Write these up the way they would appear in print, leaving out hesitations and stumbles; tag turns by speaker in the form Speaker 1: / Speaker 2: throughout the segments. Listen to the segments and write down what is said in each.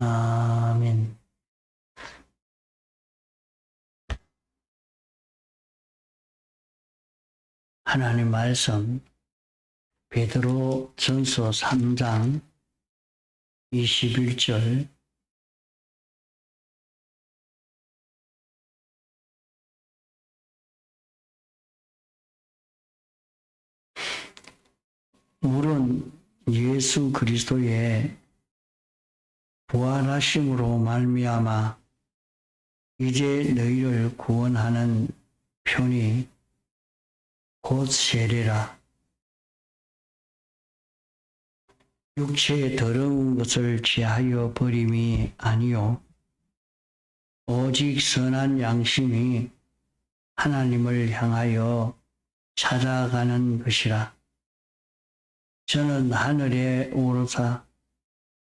Speaker 1: 아멘. 하나님 말씀 베드로 전서 3장 21절 물은 예수 그리스도의 부활하심으로 말미암아 이제 너희를 구원하는 편이 곧 세례라. 육체의 더러운 것을 취하여 버림이 아니요 오직 선한 양심이 하나님을 향하여 찾아가는 것이라. 저는 하늘에 오르사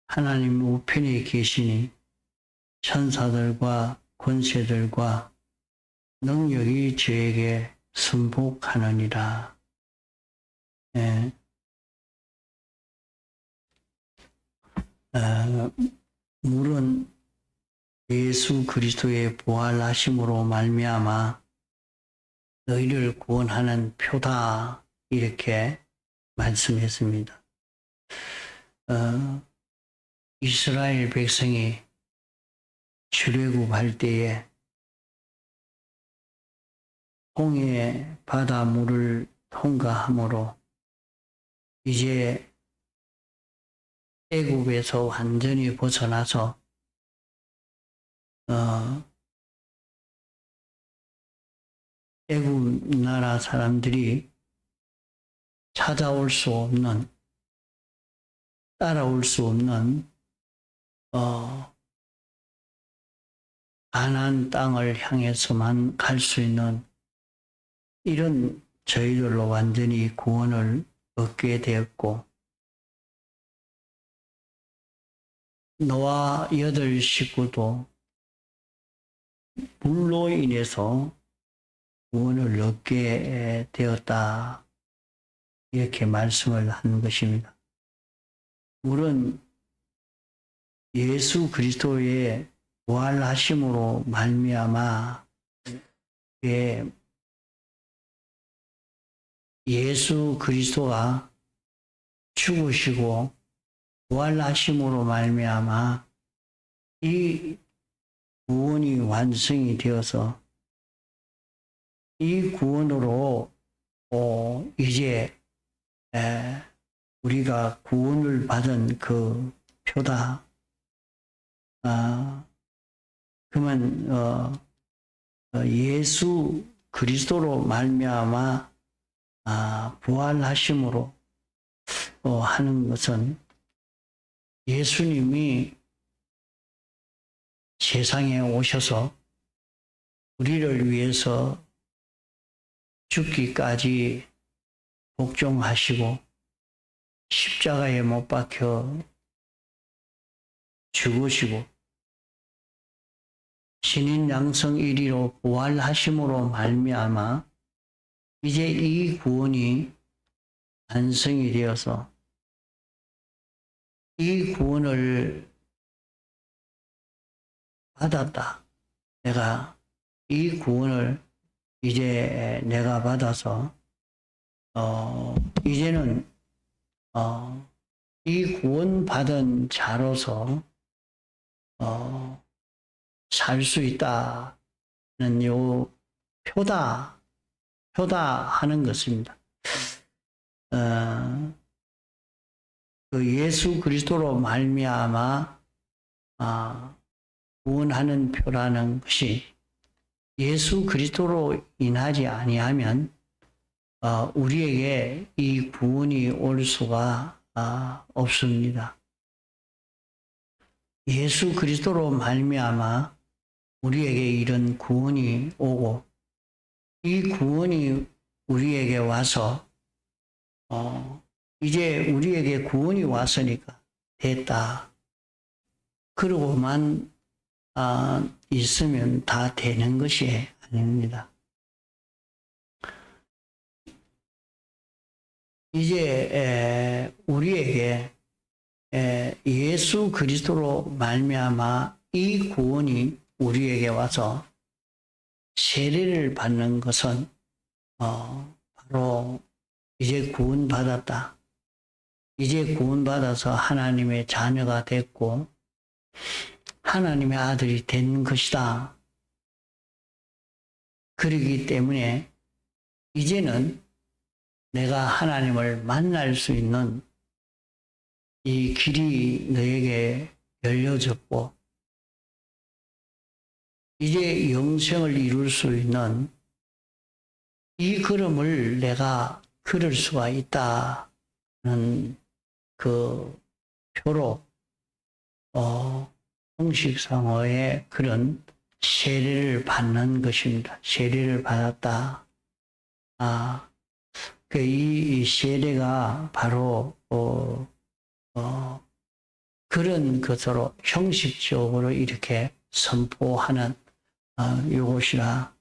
Speaker 1: 하나님 우편에 계시니 천사들과 권세들과 능력이 저에게 순복하느니라. 예. 물은 예수 그리스도의 부활하심으로 말미암아 너희를 구원하는 표다, 이렇게 말씀했습니다. 이스라엘 백성이 출애굽할 때에 홍해 바다 물을 통과함으로 이제 애굽에서 완전히 벗어나서 애굽 나라 사람들이 찾아올 수 없는, 따라올 수 없는 가나안 땅을 향해서만 갈 수 있는 이런 저희들로 완전히 구원을 얻게 되었고, 노아 8 식구도 물로 인해서 구원을 얻게 되었다, 이렇게 말씀을 하는 것입니다. 물은 예수 그리스도의 부활하심으로 말미암아 예수 그리스도가 죽으시고 부활하심으로 말미암아 이 구원이 완성이 되어서 이 구원으로 이제 우리가 구원을 받은 그 표다. 그러면 예수 그리스도로 말미암아 부활하심으로 하는 것은 예수님이 세상에 오셔서 우리를 위해서 죽기까지 복종하시고 십자가에 못 박혀 죽으시고 신인 양성 1위로 부활하심으로 말미암아 이제 이 구원이 완성이 되어서 이 구원을 받았다. 내가 이 구원을 이제 내가 받아서 이제는 이 구원 받은 자로서 살 수 있다는 요 표다 하는 것입니다. 그 예수 그리스도로 말미암아 구원하는 표라는 것이 예수 그리스도로 인하지 아니하면 우리에게 이 구원이 올 수가 없습니다. 예수 그리스도로 말미암아 우리에게 이런 구원이 오고 이 구원이 우리에게 와서 이제 우리에게 구원이 왔으니까 됐다. 그러고만 있으면 다 되는 것이 아닙니다. 이제 우리에게 예수 그리스도로 말미암아 이 구원이 우리에게 와서 세례를 받는 것은 바로 이제 구원받았다. 이제 구원받아서 하나님의 자녀가 됐고 하나님의 아들이 된 것이다. 그러기 때문에 이제는 내가 하나님을 만날 수 있는 이 길이 너에게 열려졌고 이제 영생을 이룰 수 있는 이 걸음을 내가 걸을 수가 있다는 그 표로 공식상어의 그런 세례를 받는 것입니다. 세례를 받았다. 이 세례가 바로 그런 것으로 형식적으로 이렇게 선포하는 이것이라.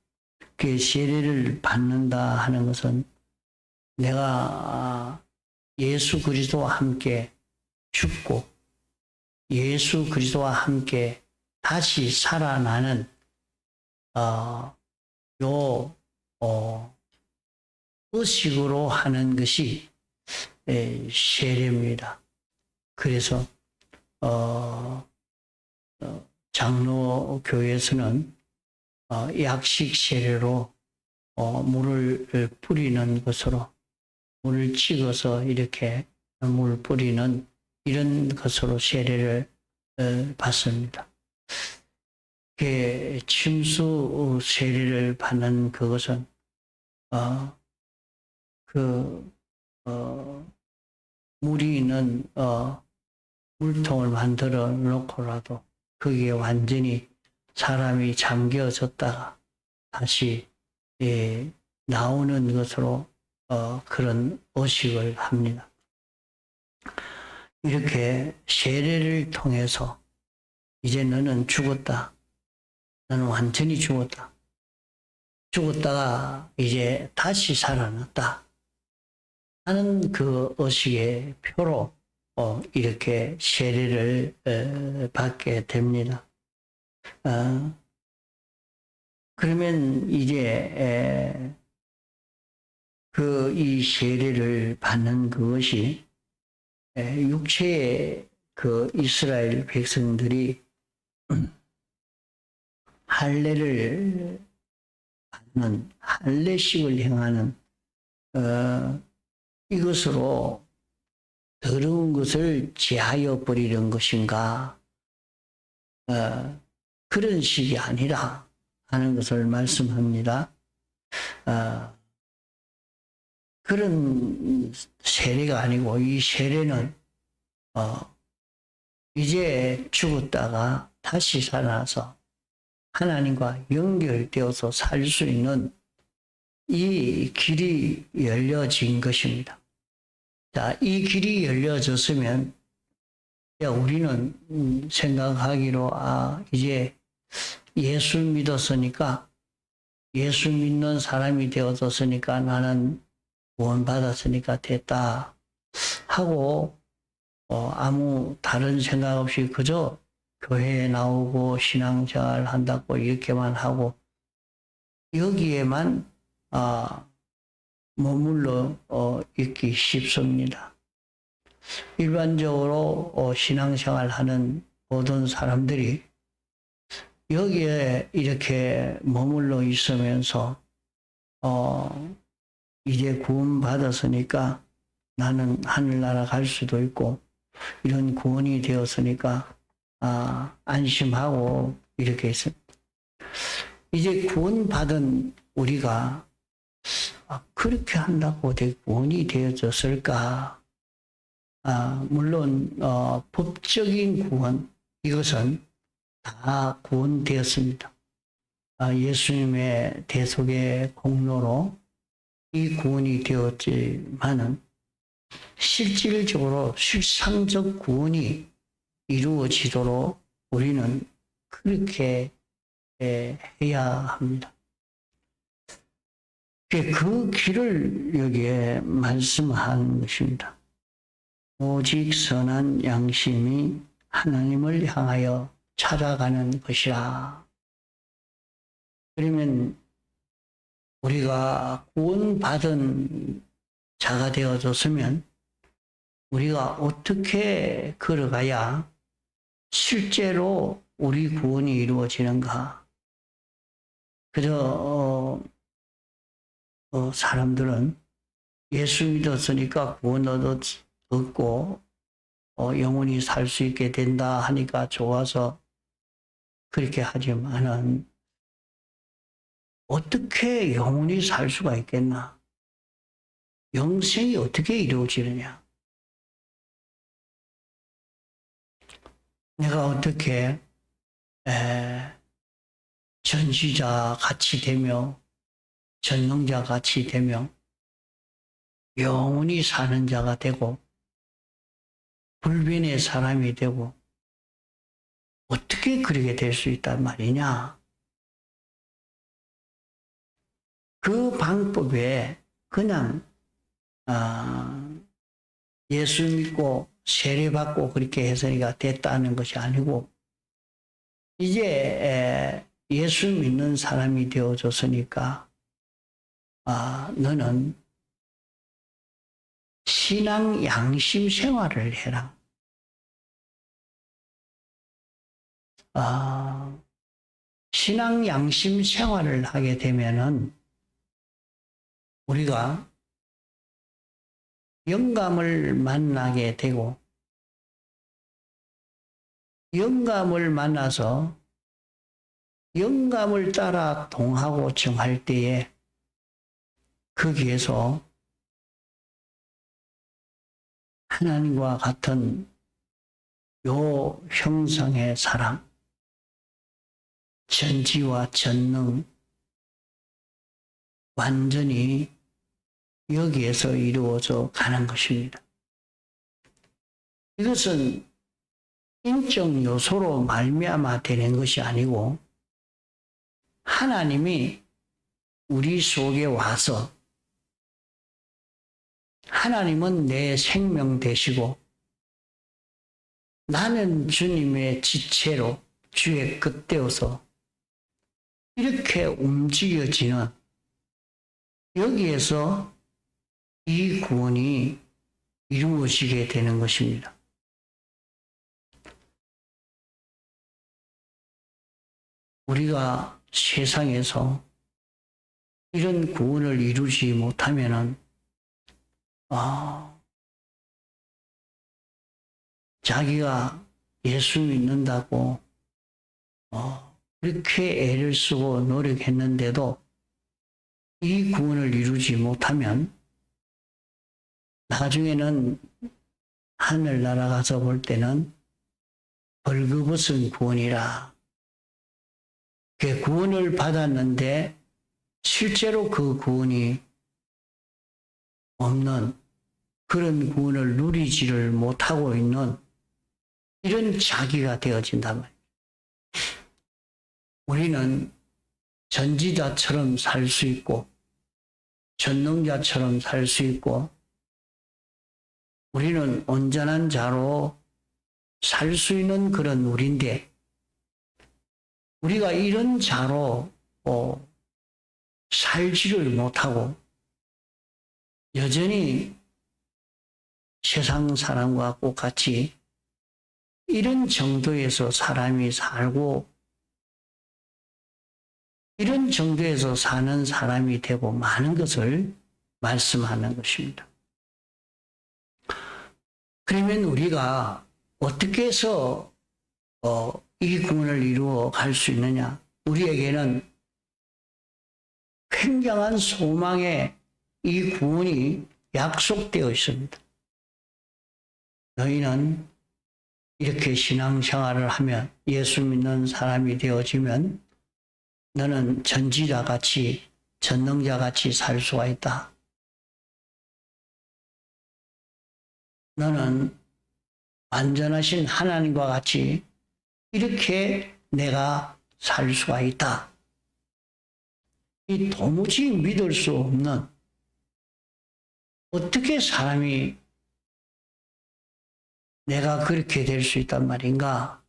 Speaker 1: 그 세례를 받는다 하는 것은 내가 예수 그리스도와 함께 죽고 예수 그리스도와 함께 다시 살아나는 의식으로 하는 것이 세례입니다. 그래서 장로교에서는 약식 세례로 물을 뿌리는 것으로 물을 찍어서 이렇게 물 뿌리는 이런 것으로 세례를 받습니다. 침수 세례를 받는 그것은 물이 있는 물통을 만들어 놓고라도 거기에 완전히 사람이 잠겨졌다가 다시 나오는 것으로 그런 의식을 합니다. 이렇게 세례를 통해서 이제 너는 죽었다. 너는 완전히 죽었다. 죽었다가 이제 다시 살아났다. 하는 그 의식의 표로 이렇게 세례를 받게 됩니다. 그러면 이제 이 세례를 받는 그것이 육체의 그 이스라엘 백성들이 할례를 받는 할례식을 행하는 이것으로 더러운 것을 제하여 버리는 것인가? 그런 식이 아니라 하는 것을 말씀합니다. 그런 세례가 아니고 이 세례는 이제 죽었다가 다시 살아나서 하나님과 연결되어서 살 수 있는 이 길이 열려진 것입니다. 자, 이 길이 열려졌으면 우리는 생각하기로 이제 예수 믿었으니까 예수 믿는 사람이 되어졌으니까 나는 구원받았으니까 됐다 하고 아무 다른 생각 없이 그저 교회에 나오고 신앙생활 한다고 이렇게만 하고 여기에만 머물러 있기 쉽습니다. 일반적으로 신앙생활 하는 모든 사람들이 여기에 이렇게 머물러 있으면서 이제 구원받았으니까 나는 하늘나라 갈 수도 있고 이런 구원이 되었으니까 안심하고 이렇게 있습니다. 이제 구원받은 우리가 그렇게 한다고 구원이 되어졌을까? 물론 법적인 구원 이것은 다 구원되었습니다. 예수님의 대속의 공로로 이 구원이 되었지만은 실질적으로 실상적 구원이 이루어지도록 우리는 그렇게 해야 합니다. 그 길을 여기에 말씀한 것입니다. 오직 선한 양심이 하나님을 향하여 찾아가는 것이라. 그러면 우리가 구원받은 자가 되어졌으면 우리가 어떻게 걸어가야 실제로 우리 구원이 이루어지는가? 그저 사람들은 예수 믿었으니까 구원 얻고 영원히 살 수 있게 된다 하니까 좋아서 그렇게 하지만은 어떻게 영원히 살 수가 있겠나? 영생이 어떻게 이루어지느냐? 내가 어떻게 전지자 같이 되며 전능자 같이 되며 영원히 사는 자가 되고 불변의 사람이 되고 어떻게 그렇게 될 수 있단 말이냐? 그 방법에 그냥 예수 믿고 세례받고 그렇게 해서니까 됐다는 것이 아니고 이제 예수 믿는 사람이 되어졌으니까 너는 신앙 양심 생활을 해라. 신앙 양심 생활을 하게 되면은 우리가 영감을 만나게 되고 영감을 만나서 영감을 따라 동하고 정할 때에 거기에서 하나님과 같은 요 형상의 사람, 전지와 전능, 완전히 여기에서 이루어져 가는 것입니다. 이것은 인적 요소로 말미암아 되는 것이 아니고 하나님이 우리 속에 와서 하나님은 내 생명 되시고 나는 주님의 지체로 주의 끝되어서 이렇게 움직여지는 여기에서 이 구원이 이루어지게 되는 것입니다. 우리가 세상에서 이런 구원을 이루지 못하면은 자기가 예수 믿는다고 그렇게 애를 쓰고 노력했는데도 이 구원을 이루지 못하면 나중에는 하늘나라 가서 볼 때는 벌거벗은 구원이라. 그 구원을 받았는데 실제로 그 구원이 없는 그런 구원을 누리지를 못하고 있는 이런 자기가 되어진단 말이에요. 우리는 전지자처럼 살 수 있고 전능자처럼 살 수 있고 우리는 온전한 자로 살 수 있는 그런 우리인데 우리가 이런 자로 살지를 못하고 여전히 세상 사람과 똑같이 이런 정도에서 사람이 살고 이런 정도에서 사는 사람이 되고 많은 것을 말씀하는 것입니다. 그러면 우리가 어떻게 해서 이 구원을 이루어 갈 수 있느냐? 우리에게는 굉장한 소망의 이 구원이 약속되어 있습니다. 너희는 이렇게 신앙생활을 하면 예수 믿는 사람이 되어지면 너는 전지자같이 전능자같이 살 수가 있다. 너는 완전하신 하나님과 같이 이렇게 내가 살 수가 있다. 이 도무지 믿을 수 없는 어떻게 사람이 내가 그렇게 될 수 있단 말인가?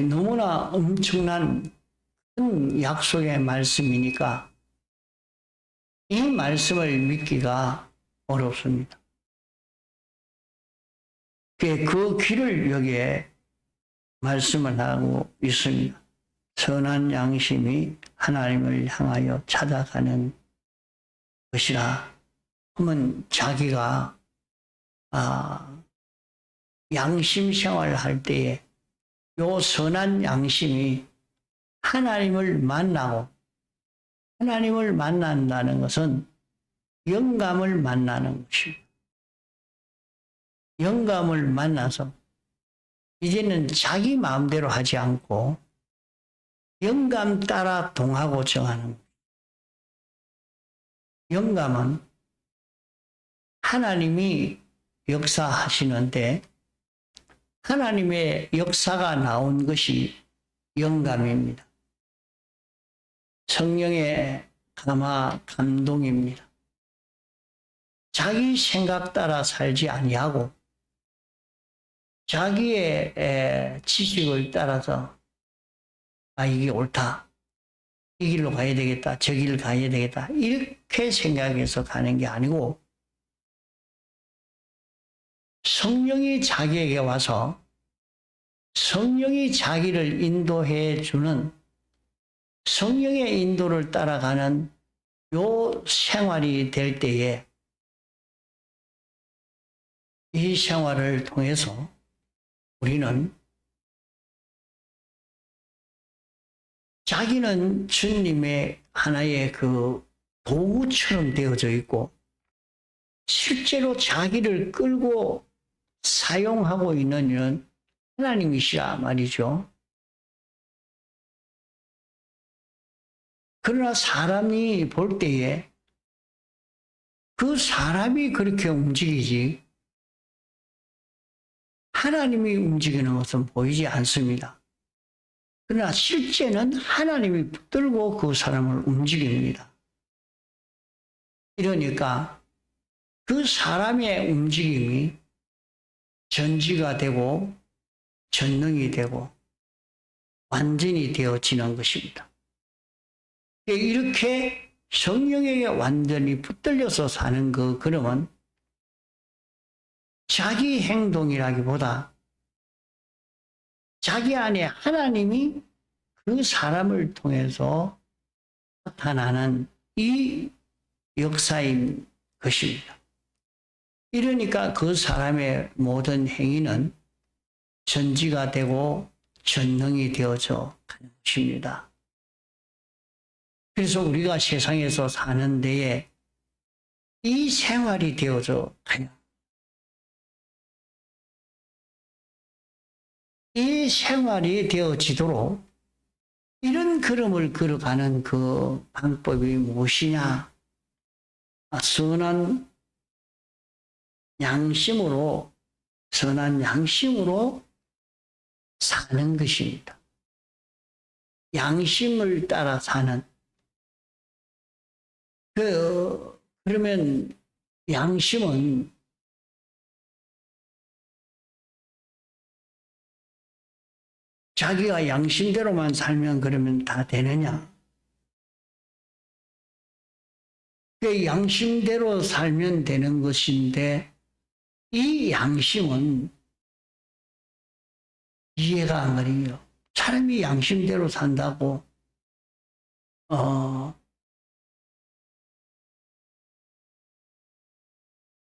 Speaker 1: 너무나 엄청난 큰 약속의 말씀이니까 이 말씀을 믿기가 어렵습니다. 그 길을 여기에 말씀을 하고 있습니다. 선한 양심이 하나님을 향하여 찾아가는 것이라 하면 자기가 양심 생활을 할 때에 요 선한 양심이 하나님을 만나고, 하나님을 만난다는 것은 영감을 만나는 것입니다. 영감을 만나서 이제는 자기 마음대로 하지 않고 영감 따라 동하고 정하는 거예요. 영감은 하나님이 역사하시는데 하나님의 역사가 나온 것이 영감입니다. 성령의 감동입니다. 자기 생각 따라 살지 아니하고 자기의 지식을 따라서 이게 옳다, 이 길로 가야 되겠다, 저 길로 가야 되겠다 이렇게 생각해서 가는 게 아니고 성령이 자기에게 와서 성령이 자기를 인도해 주는 성령의 인도를 따라가는 요 생활이 될 때에 이 생활을 통해서 우리는 자기는 주님의 하나의 그 도구처럼 되어져 있고 실제로 자기를 끌고 사용하고 있는 이는 하나님이시라 말이죠. 그러나 사람이 볼 때에 그 사람이 그렇게 움직이지 하나님이 움직이는 것은 보이지 않습니다. 그러나 실제는 하나님이 붙들고 그 사람을 움직입니다. 이러니까 그 사람의 움직임이 전지가 되고 전능이 되고 완전히 되어지는 것입니다. 이렇게 성령에게 완전히 붙들려서 사는 그 그러면 자기 행동이라기보다 자기 안에 하나님이 그 사람을 통해서 나타나는 이 역사인 것입니다. 이러니까 그 사람의 모든 행위는 전지가 되고 전능이 되어져 가는 것입니다. 그래서 우리가 세상에서 사는 데에 이 생활이 되어져 가요. 이 생활이 되어지도록 이런 걸음을 걸어가는 그 방법이 무엇이냐? 선한 양심으로 사는 것입니다. 양심을 따라 사는. 그러면 양심은 자기가 양심대로만 살면 그러면 다 되느냐? 그 양심대로 살면 되는 것인데 이 양심은 이해가 안 가요. 사람이 양심대로 산다고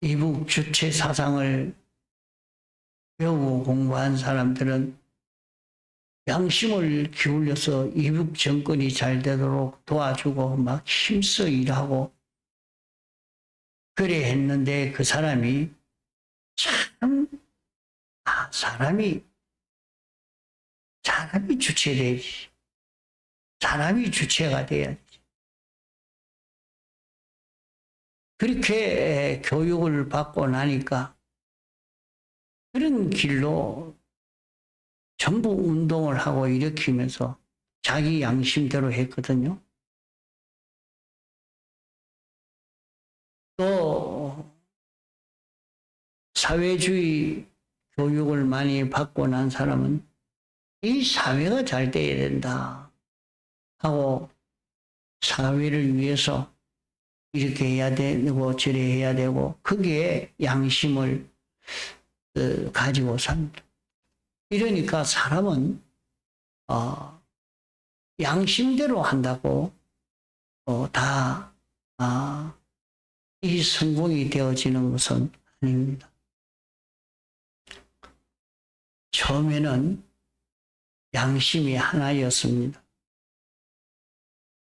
Speaker 1: 이북 주체 사상을 배우고 공부한 사람들은 양심을 기울여서 이북 정권이 잘 되도록 도와주고 막 힘써 일하고 그래 했는데 그 사람이 참 사람이 주체돼야지. 사람이 주체가 돼야지. 그렇게 교육을 받고 나니까 그런 길로 전부 운동을 하고 일으키면서 자기 양심대로 했거든요. 또 사회주의 교육을 많이 받고 난 사람은 이 사회가 잘 돼야 된다 하고 사회를 위해서 이렇게 해야 되고 저래 해야 되고 거기에 양심을 가지고 삽니다. 이러니까 사람은 양심대로 한다고 이 성공이 되어지는 것은 아닙니다. 처음에는 양심이 하나였습니다.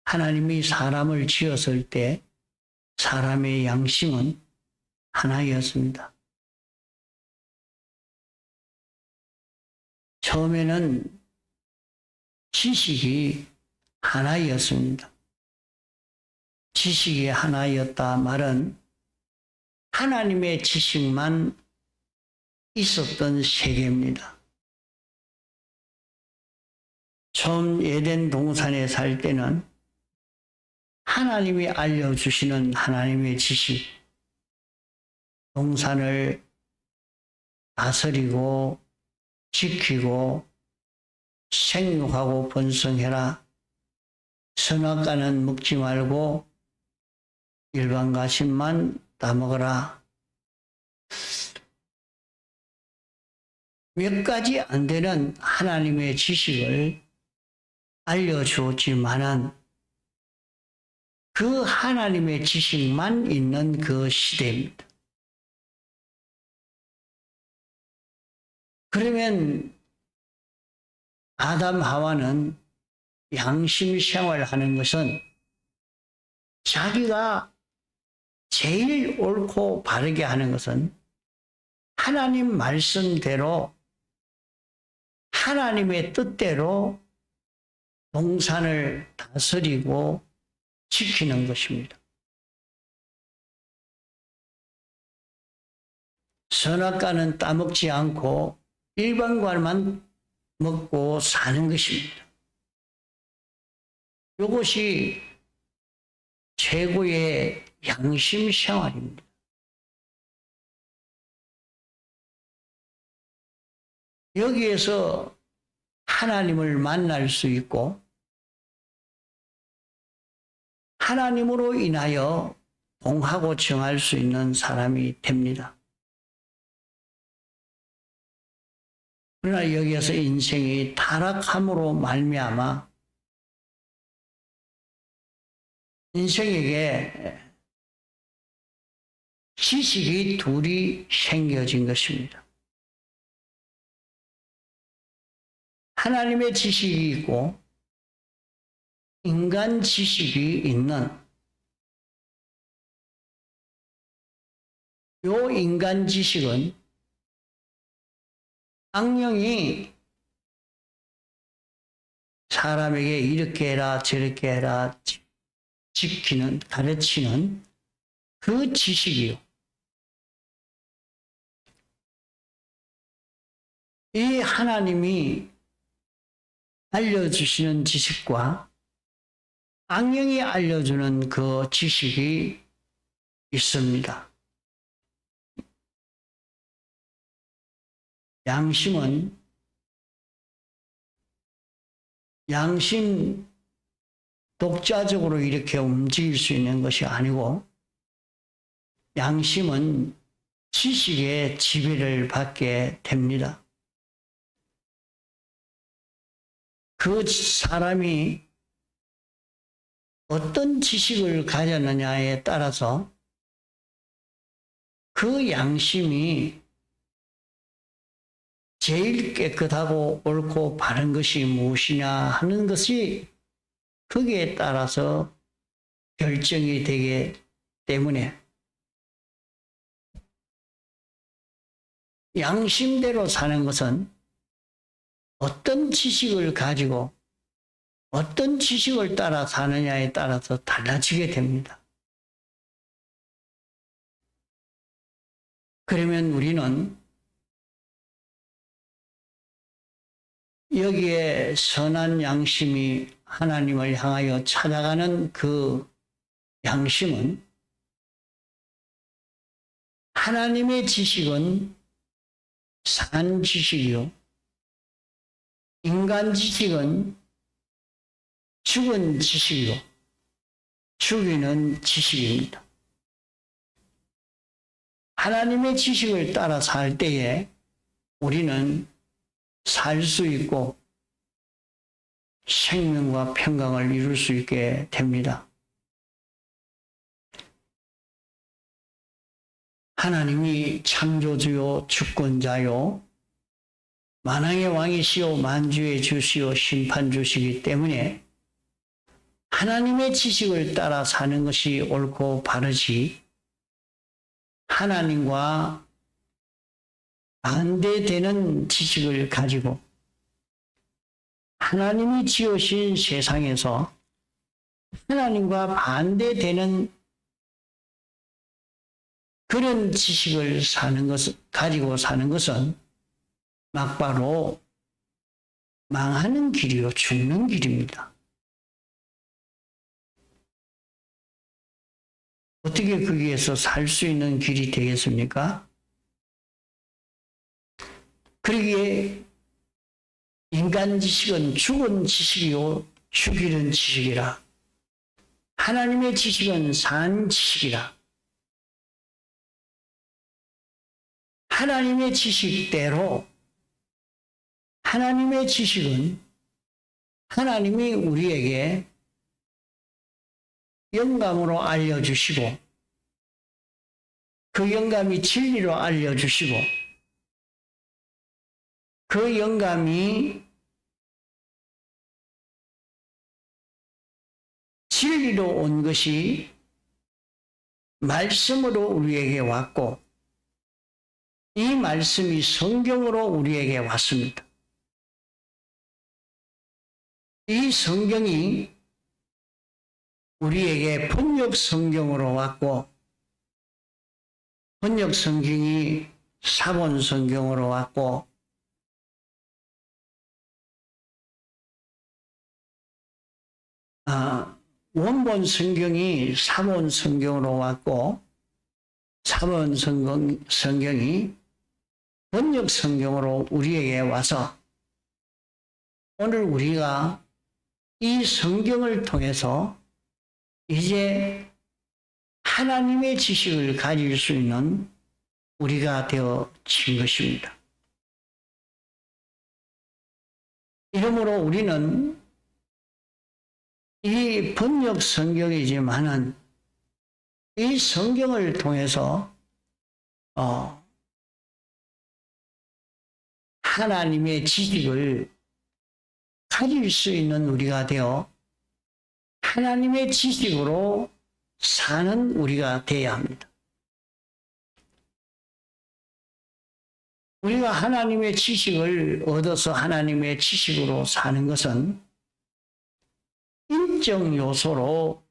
Speaker 1: 하나님이 사람을 지었을 때 사람의 양심은 하나였습니다. 처음에는 지식이 하나였습니다. 지식이 하나였다 말은 하나님의 지식만 있었던 세계입니다. 처음 에덴 동산에 살 때는 하나님이 알려주시는 하나님의 지식, 동산을 다스리고 지키고 생육하고 번성해라. 선악과는 먹지 말고 일반 과실만 따먹어라. 몇 가지 안 되는 하나님의 지식을 알려주었지만은 그 하나님의 지식만 있는 그 시대입니다. 그러면 아담 하와는 양심 생활하는 것은 자기가 제일 옳고 바르게 하는 것은 하나님 말씀대로 하나님의 뜻대로 동산을 다스리고 지키는 것입니다. 선악과는 따먹지 않고 일반 과만 먹고 사는 것입니다. 이것이 최고의 양심 생활입니다. 여기에서 하나님을 만날 수 있고 하나님으로 인하여 동하고 정할 수 있는 사람이 됩니다. 그러나 여기에서 인생이 타락함으로 말미암아 인생에게 지식이 둘이 생겨진 것입니다. 하나님의 지식이 있고 인간 지식이 있는 요 인간 지식은 악령이 사람에게 이렇게 해라 저렇게 해라 지키는 가르치는 그 지식이요. 이 하나님이 알려주시는 지식과 악령이 알려주는 그 지식이 있습니다. 양심은 양심 독자적으로 이렇게 움직일 수 있는 것이 아니고 양심은 지식의 지배를 받게 됩니다. 그 사람이 어떤 지식을 가졌느냐에 따라서 그 양심이 제일 깨끗하고 옳고 바른 것이 무엇이냐 하는 것이 거기에 따라서 결정이 되기 때문에 양심대로 사는 것은 어떤 지식을 가지고 어떤 지식을 따라 사느냐에 따라서 달라지게 됩니다. 그러면 우리는 여기에 선한 양심이 하나님을 향하여 찾아가는 그 양심은 하나님의 지식은 산 지식이요. 인간 지식은 죽은 지식이요. 죽이는 지식입니다. 하나님의 지식을 따라 살 때에 우리는 살 수 있고 생명과 평강을 이룰 수 있게 됩니다. 하나님이 창조주요 주권자요 만왕의 왕이시요 만주의 주시요 심판주시기 때문에 하나님의 지식을 따라 사는 것이 옳고 바르지 하나님과 반대되는 지식을 가지고 하나님이 지으신 세상에서 하나님과 반대되는 그런 지식을 가지고 사는 것은 막바로 망하는 길이요, 죽는 길입니다. 어떻게 거기에서 살 수 있는 길이 되겠습니까? 그러기에 인간 지식은 죽은 지식이요, 죽이는 지식이라. 하나님의 지식은 산 지식이라. 하나님의 지식대로 하나님의 지식은 하나님이 우리에게 영감으로 알려주시고 그 영감이 진리로 알려주시고 그 영감이 진리로 온 것이 말씀으로 우리에게 왔고 이 말씀이 성경으로 우리에게 왔습니다. 이 성경이 우리에게 번역 성경으로 왔고 번역 성경이 사본 성경으로 왔고 원본 성경이 사본 성경으로 왔고 사본 성경이 번역 성경으로 우리에게 와서 오늘 우리가 이 성경을 통해서 이제 하나님의 지식을 가질 수 있는 우리가 되어진 것입니다. 이러므로 우리는 이 번역 성경이지만은 이 성경을 통해서 하나님의 지식을 가질 수 있는 우리가 되어 하나님의 지식으로 사는 우리가 되어야 합니다. 우리가 하나님의 지식을 얻어서 하나님의 지식으로 사는 것은 인적 요소로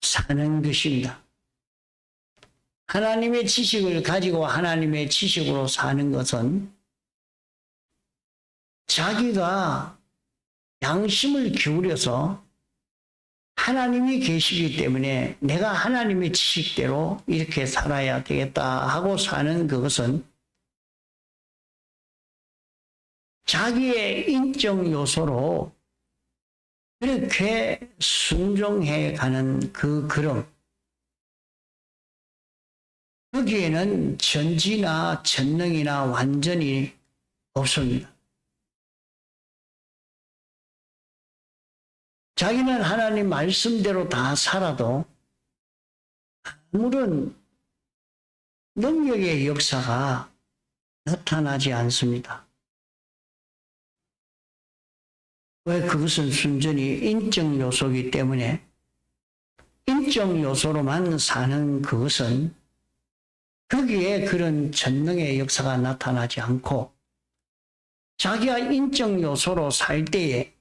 Speaker 1: 사는 것입니다. 하나님의 지식을 가지고 하나님의 지식으로 사는 것은 자기가 양심을 기울여서 하나님이 계시기 때문에 내가 하나님의 지식대로 이렇게 살아야 되겠다 하고 사는 그것은 자기의 인적 요소로 그렇게 순종해 가는 그 걸음, 거기에는 전지나 전능이나 완전히 없습니다. 자기는 하나님 말씀대로 다 살아도 아무런 능력의 역사가 나타나지 않습니다. 왜? 그것은 순전히 인적 요소이기 때문에 인적 요소로만 사는 그것은 거기에 그런 전능의 역사가 나타나지 않고 자기가 인적 요소로 살 때에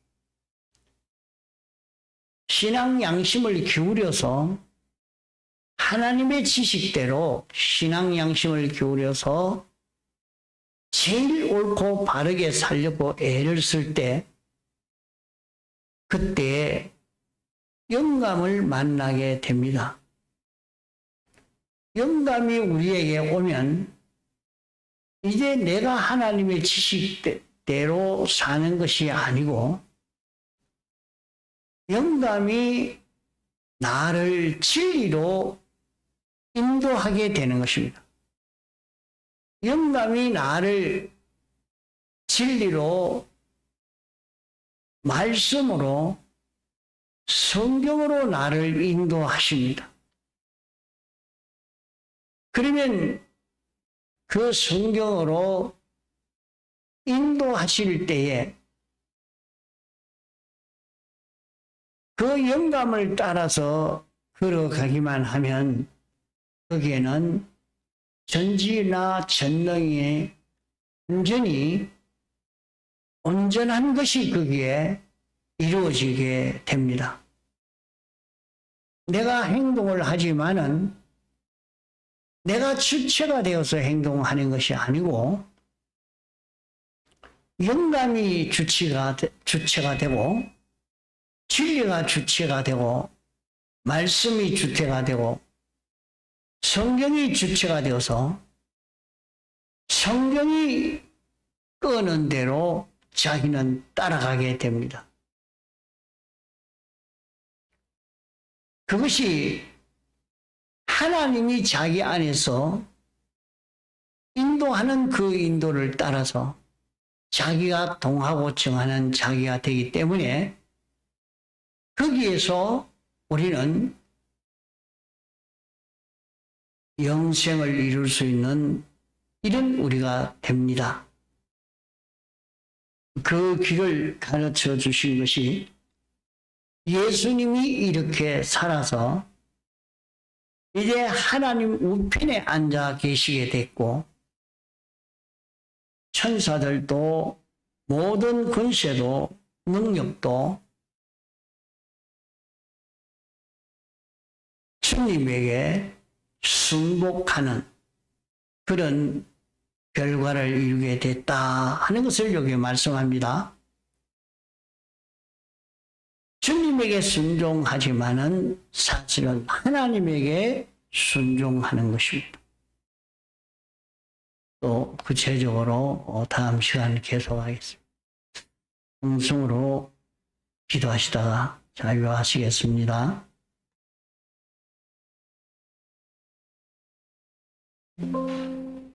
Speaker 1: 신앙 양심을 기울여서 하나님의 지식대로 신앙 양심을 기울여서 제일 옳고 바르게 살려고 애를 쓸 때 그때 영감을 만나게 됩니다. 영감이 우리에게 오면 이제 내가 하나님의 지식대로 사는 것이 아니고 영감이 나를 진리로 인도하게 되는 것입니다. 영감이 나를 진리로 말씀으로 성경으로 나를 인도하십니다. 그러면 그 성경으로 인도하실 때에 그 영감을 따라서 걸어가기만 하면 거기에는 전지나 전능이 온전한 것이 거기에 이루어지게 됩니다. 내가 행동을 하지만은 내가 주체가 되어서 행동하는 것이 아니고 영감이 주체가 되고 진리가 주체가 되고 말씀이 주체가 되고 성경이 주체가 되어서 성경이 끄는 대로 자기는 따라가게 됩니다. 그것이 하나님이 자기 안에서 인도하는 그 인도를 따라서 자기가 동하고 정하는 자기가 되기 때문에 거기에서 우리는 영생을 이룰 수 있는 이런 우리가 됩니다. 그 길을 가르쳐 주신 것이 예수님이 이렇게 살아서 이제 하나님 우편에 앉아 계시게 됐고 천사들도 모든 권세도 능력도 주님에게 순복하는 그런 결과를 이루게 됐다 하는 것을 여기 말씀합니다. 주님에게 순종하지만은 사실은 하나님에게 순종하는 것입니다. 또 구체적으로 다음 시간 계속하겠습니다. 음성으로 기도하시다가 자유하시겠습니다.